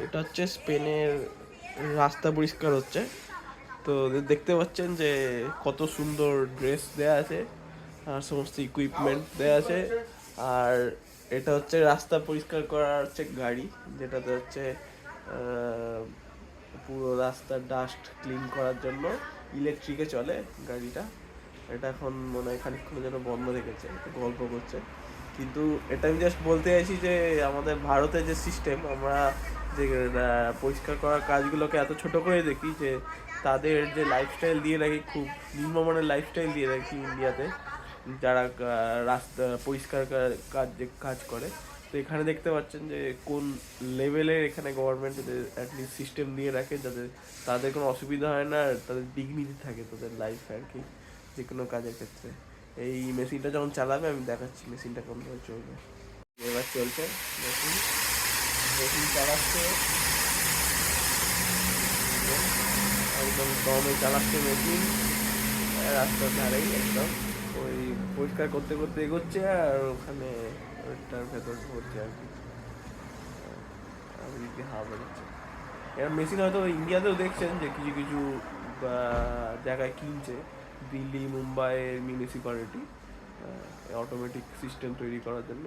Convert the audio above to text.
এটা হচ্ছে স্পেনের রাস্তা পরিষ্কার হচ্ছে। তো দেখতে পাচ্ছেন যে কত সুন্দর ড্রেস দেয়া আছে আর সমস্ত ইকুইপমেন্ট দেয়া আছে। আর এটা হচ্ছে রাস্তা পরিষ্কার করার হচ্ছে গাড়ি, যেটাতে হচ্ছে পুরো রাস্তার ডাস্ট ক্লিন করার জন্য ইলেকট্রিকে চলে গাড়িটা। এটা এখন মনে হয় খানিকক্ষণের জন্য বন্ধ রেখেছে, গল্প করছে। কিন্তু এটা আমি জাস্ট বলতে চাইছি যে আমাদের ভারতের যে সিস্টেম, আমরা যে পরিষ্কার করার কাজগুলোকে এত ছোট করে দেখি, যে তাদের যে লাইফস্টাইল দিয়ে রাখি, খুব নিম্নমানের লাইফস্টাইল দিয়ে রাখি ইন্ডিয়াতে, যারা রাস্তা পরিষ্কার কাজ যে কাজ করে। তো এখানে দেখতে পাচ্ছেন যে কোন লেভেলের এখানে গভর্নমেন্ট অ্যাটলিস্ট সিস্টেম দিয়ে রাখে, যাতে তাদের কোনো অসুবিধা হয় না, আর তাদের ডিগনিটি থাকে তাদের লাইফে আর কি, যে কোনো কাজের ক্ষেত্রে। এই মেশিনটা যখন চালাবে আমি দেখাচ্ছি মেশিনটা কোনভাবে চলবে। এবার চলছে মেশিন, মেশিন চালাচ্ছে একদম দমে চালাচ্ছে মেশিন, রাস্তার ধারেই একদম। ওই পরিষ্কার করতে করতে এগোচ্ছে আর ওখানে ওইটার ভেতর পড়ছে আর কি, আর ওইদিকে হাওয়া বেরোচ্ছে। এরা মেশিন হয়তো ইন্ডিয়াতেও দেখছেন যে কিছু কিছু জায়গায় কিনছে, দিল্লি মুম্বাইয়ের মিউনিসিপ্যালিটি অটোমেটিক সিস্টেম তৈরি করার জন্য।